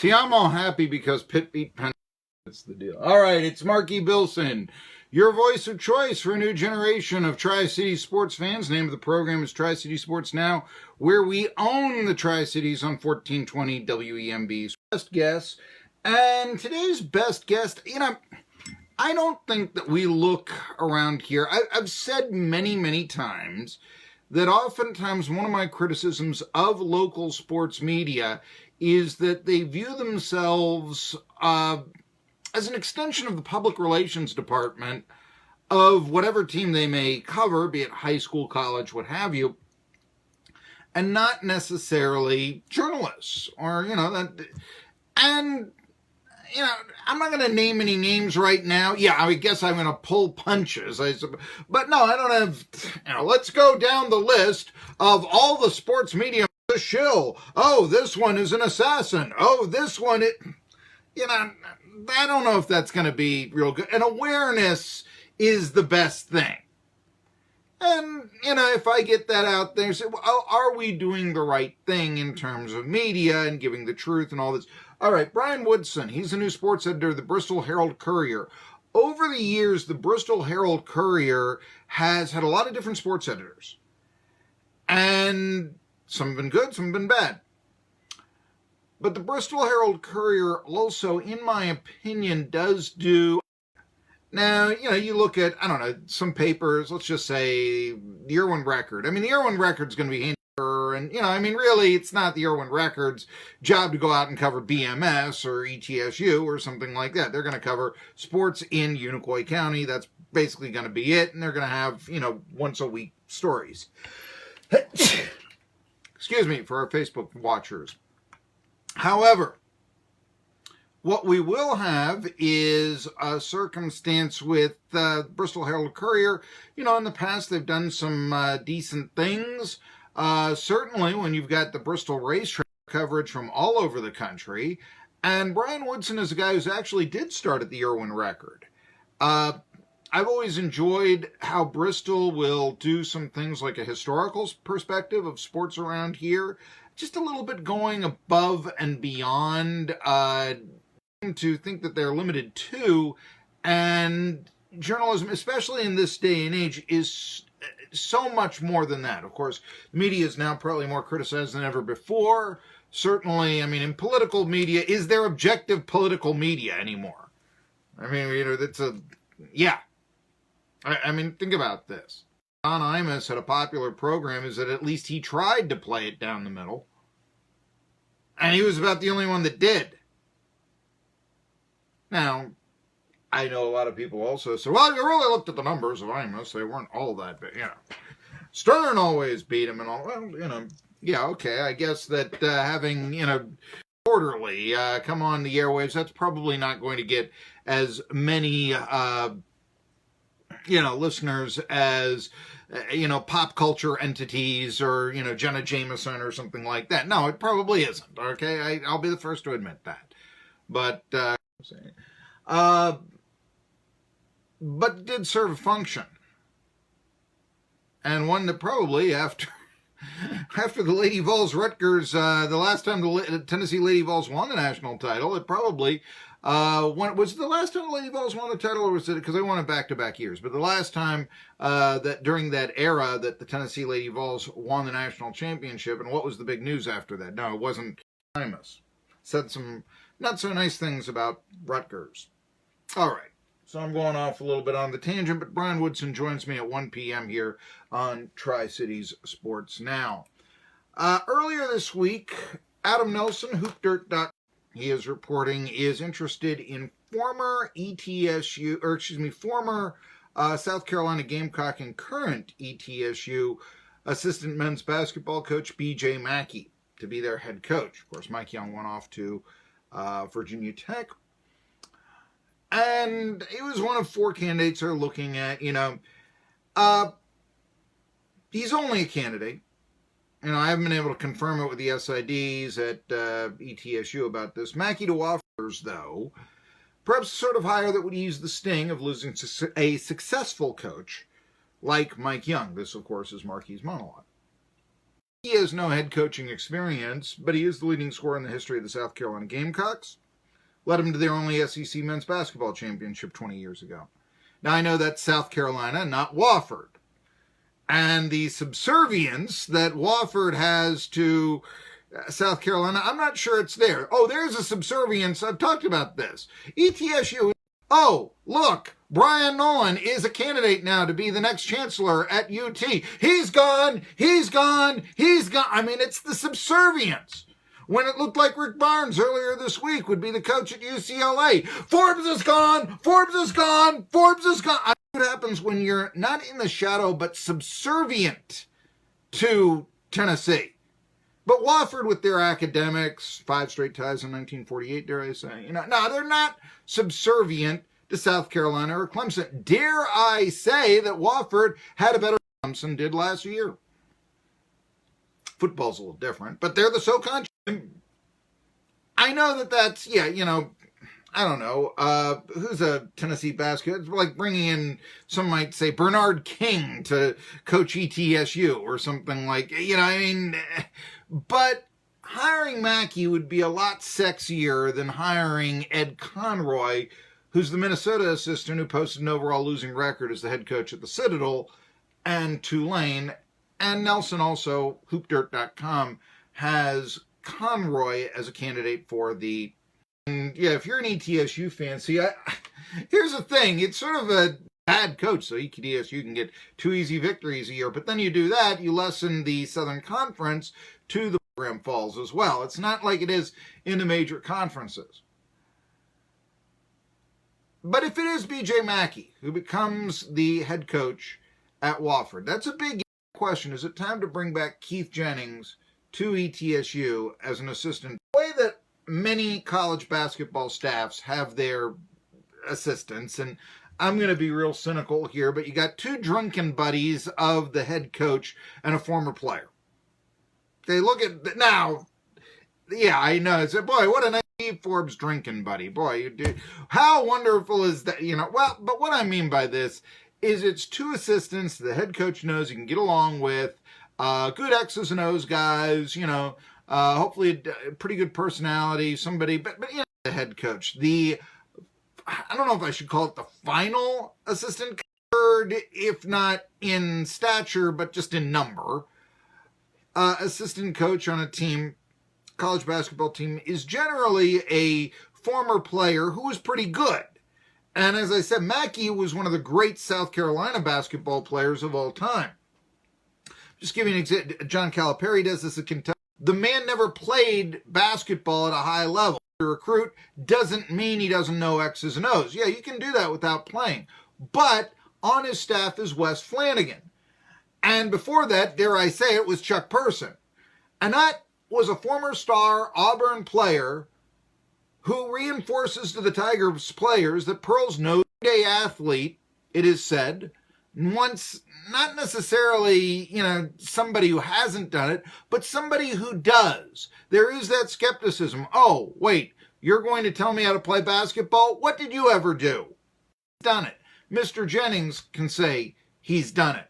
See, I'm all happy because Pitt beat Penn. That's the deal. All right, it's Marky Bilson, your voice of choice for a new generation of Tri-City sports fans. The name of the program is Tri-City Sports Now, where we own the Tri-Cities on 1420 WEMB's best guest. And today's best guest, I don't think that we look around here. I've said many, many times that oftentimes one of my criticisms of local sports media is that they view themselves as an extension of the public relations department of whatever team they may cover, be it high school, college, what have you, and not necessarily journalists or, I'm not going to name any names right now. Yeah, I guess I'm going to pull punches. But no, I don't have, let's go down the list of all the sports media. The shill. Oh, this one is an assassin. Oh, this one, I don't know if that's going to be real good. And awareness is the best thing. And, if I get that out there, say, well, are we doing the right thing in terms of media and giving the truth and all this? All right, Brian Woodson, he's the new sports editor of the Bristol Herald-Courier. Over the years, the Bristol Herald-Courier has had a lot of different sports editors. And some have been good, some have been bad. But the Bristol Herald-Courier also, in my opinion, does do... Now, you look at, some papers, let's just say the Irwin Record. The Irwin Record's going to be handy. And, really, it's not the Irwin Record's job to go out and cover BMS or ETSU or something like that. They're going to cover sports in Unicoi County. That's basically going to be it. And they're going to have, once a week stories. Excuse me, for our Facebook watchers. However, what we will have is a circumstance with Bristol Herald-Courier. In the past, they've done some decent things. Certainly when you've got the Bristol racetrack coverage from all over the country. And Brian Woodson is a guy who's actually did start at the Irwin Record. I've always enjoyed how Bristol will do some things like a historical perspective of sports around here. Just a little bit going above and beyond to think that they're limited to. And journalism, especially in this day and age, is so much more than that. Of course, media is now probably more criticized than ever before. Certainly, in political media, is there objective political media anymore? That's yeah. Think about this. Don Imus had a popular program is that at least he tried to play it down the middle. And he was about the only one that did. Now, I know a lot of people also say, well, you really looked at the numbers of Imus. They weren't all that big, Stern always beat him and all. Well, yeah, okay. I guess that having, quarterly come on the airwaves, that's probably not going to get as many listeners as, pop culture entities or, Jenna Jameson or something like that. No, it probably isn't, okay? I'll be the first to admit that. But did serve a function. And one that probably, after the Lady Vols Rutgers, the last time the Tennessee Lady Vols won the national title, it probably... was it the last time the Lady Vols won the title, or was it because they won it back-to-back years? But the last time that during that era that the Tennessee Lady Vols won the national championship, and what was the big news after that? No, it wasn't Imus. Said some not so nice things about Rutgers. All right, so I'm going off a little bit on the tangent, but Brian Woodson joins me at 1 p.m. here on Tri-Cities Sports Now. Earlier this week, Adam Nelson, HoopDirt.com, he is reporting is interested in former South Carolina Gamecock and current ETSU assistant men's basketball coach BJ McKie to be their head coach. Of course, Mike Young went off to Virginia Tech. And he was one of 4 candidates they're looking at, he's only a candidate. I haven't been able to confirm it with the SIDs at ETSU about this. McKie to offers, though, perhaps a sort of hire that would ease the sting of losing a successful coach like Mike Young. This, of course, is Markie's monologue. He has no head coaching experience, but he is the leading scorer in the history of the South Carolina Gamecocks. Led them to their only SEC men's basketball championship 20 years ago. Now, I know that's South Carolina, not Wofford. And the subservience that Wofford has to South Carolina, I'm not sure it's there. Oh, there's a subservience. I've talked about this. ETSU. Oh, look, Brian Nolan is a candidate now to be the next chancellor at UT. He's gone. He's gone. He's gone. I mean, it's the subservience. When it looked like Rick Barnes earlier this week would be the coach at UCLA. Forbes is gone. Forbes is gone. Forbes is gone. I know what happens when you're not in the shadow, but subservient to Tennessee. But Wofford with their academics, 5 straight ties in 1948, dare I say. No, they're not subservient to South Carolina or Clemson. Dare I say that Wofford had a better Clemson did last year. Football's a little different, but they're the SoCon. I know that's, I don't know. Who's a Tennessee basketball? It's like bringing in, some might say, Bernard King to coach ETSU or something like, but hiring McKie would be a lot sexier than hiring Ed Conroy, who's the Minnesota assistant who posted an overall losing record as the head coach at the Citadel and Tulane. And Nelson also, hoopdirt.com, has Conroy as a candidate for the... And yeah, if you're an ETSU fan, see, here's the thing. It's sort of a bad coach, so ETSU can get 2 easy victories a year. But then you do that, you lessen the Southern Conference to the program falls as well. It's not like it is in the major conferences. But if it is BJ McKie who becomes the head coach at Wofford, that's a big question. Is it time to bring back Keith Jennings to ETSU as an assistant? The way that many college basketball staffs have their assistants, and I'm going to be real cynical here, but you got 2 drunken buddies of the head coach and a former player. They look at now. Yeah, I know. It's boy, what a nice Steve Forbes drinking buddy. Boy, you do. How wonderful is that? Well, but what I mean by this is it's 2 assistants the head coach knows he can get along with, good X's and O's guys, hopefully a pretty good personality, somebody, but the head coach, I don't know if I should call it the final assistant, third, if not in stature, but just in number, assistant coach on a team, college basketball team, is generally a former player who was pretty good. And as I said, McKie was one of the great South Carolina basketball players of all time. Just giving an example, John Calipari does this at Kentucky. The man never played basketball at a high level. To recruit doesn't mean he doesn't know X's and O's. Yeah, you can do that without playing. But on his staff is Wes Flanagan. And before that, dare I say it, was Chuck Person. And that was a former star Auburn player who reinforces to the Tigers players that Pearl's no day athlete, it is said, wants not necessarily, somebody who hasn't done it, but somebody who does. There is that skepticism. Oh, wait, you're going to tell me how to play basketball? What did you ever do? He's done it. Mister Jennings can say he's done it.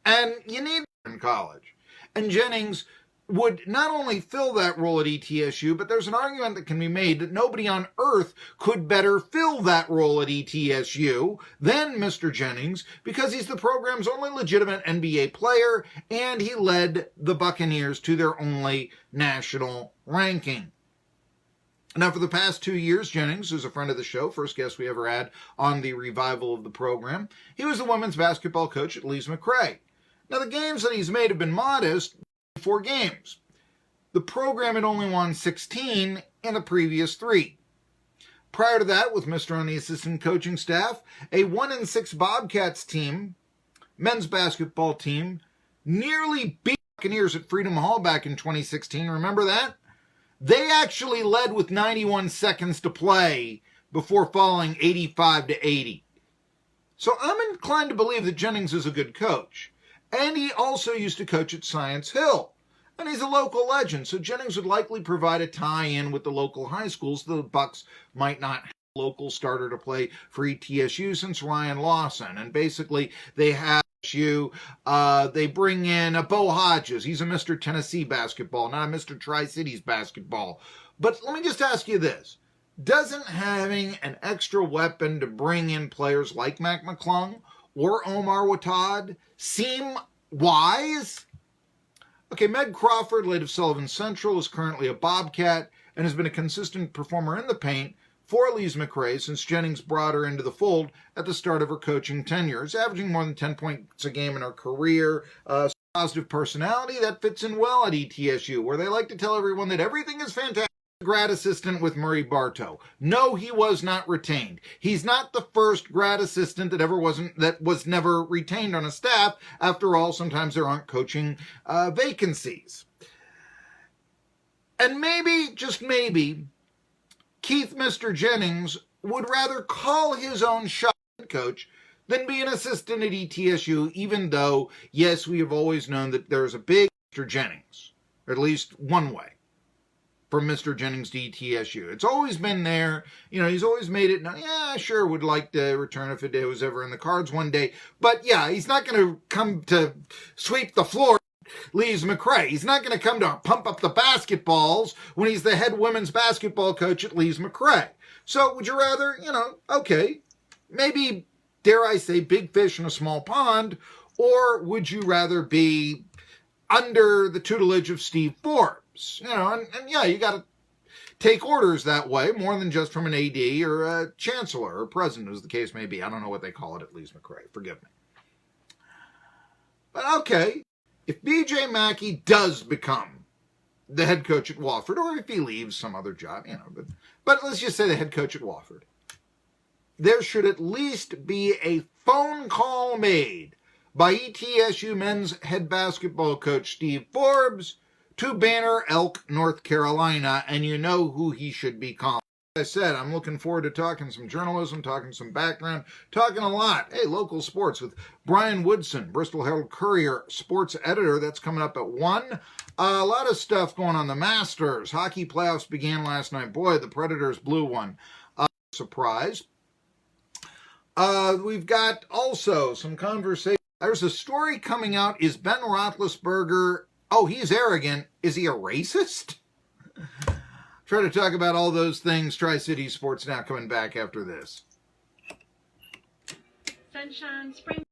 And you need in college. And Jennings would not only fill that role at ETSU, but there's an argument that can be made that nobody on earth could better fill that role at ETSU than Mr. Jennings, because he's the program's only legitimate NBA player, and he led the Buccaneers to their only national ranking. Now, for the past 2 years, Jennings, who's a friend of the show, first guest we ever had on the revival of the program, he was the women's basketball coach at Lees McRae. Now, the gains that he's made have been modest, 4 games. The program had only won 16 in the previous 3. Prior to that, with Mr. on the assistant coaching staff, a 1-6 Bobcats team, men's basketball team, nearly beat Buccaneers at Freedom Hall back in 2016. Remember that? They actually led with 91 seconds to play before falling 85-80. So I'm inclined to believe that Jennings is a good coach. And he also used to coach at Science Hill. And he's a local legend, so Jennings would likely provide a tie-in with the local high schools. The Bucs might not have a local starter to play for ETSU since Ryan Lawson. And basically, they have ETSU. They bring in Bo Hodges. He's a Mr. Tennessee basketball, not a Mr. Tri-Cities basketball. But let me just ask you this. Doesn't having an extra weapon to bring in players like Mac McClung or Omar Watad seem wise? Okay, Meg Crawford, late of Sullivan Central, is currently a Bobcat and has been a consistent performer in the paint for Lise McRae since Jennings brought her into the fold at the start of her coaching tenure. She's averaging more than 10 points a game in her career. Positive personality, that fits in well at ETSU, where they like to tell everyone that everything is fantastic. Grad assistant with Murray Bartow. No, he was not retained. He's not the first grad assistant that was never retained on a staff. After all, sometimes there aren't coaching vacancies. And maybe, just maybe, Keith Mister Jennings would rather call his own shot coach than be an assistant at ETSU, even though, yes, we have always known that there's a big Mister Jennings, or at least one way, from Mister Jennings to ETSU. It's always been there. You know, he's always made it. Now, yeah, I sure would like to return if it was ever in the cards one day. But yeah, he's not going to come to sweep the floor. Lise McRae. He's not going to come to pump up the basketballs when he's the head women's basketball coach at Lise McRae. So would you rather, okay, maybe, dare I say, big fish in a small pond, or would you rather be under the tutelage of Steve Forbes? And yeah, you got to take orders that way, more than just from an AD or a chancellor or president, as the case may be. I don't know what they call it at Lise McRae. Forgive me. But okay, if BJ McKie does become the head coach at Wofford, or if he leaves some other job, but let's just say the head coach at Wofford, there should at least be a phone call made by ETSU men's head basketball coach Steve Forbes to Banner Elk, North Carolina, and you know who he should be calling. As I said, I'm looking forward to talking some journalism, talking some background, talking a lot. Hey, local sports with Brian Woodson, Bristol Herald Courier sports editor. That's coming up at 1. A lot of stuff going on. The Masters. Hockey playoffs began last night. Boy, the Predators blew one. Surprise. We've got also some conversation. There's a story coming out. Is Ben Roethlisberger... Oh, he's arrogant. Is he a racist? Try to talk about all those things. Tri-City Sports Now coming back after this. Sunshine, spring.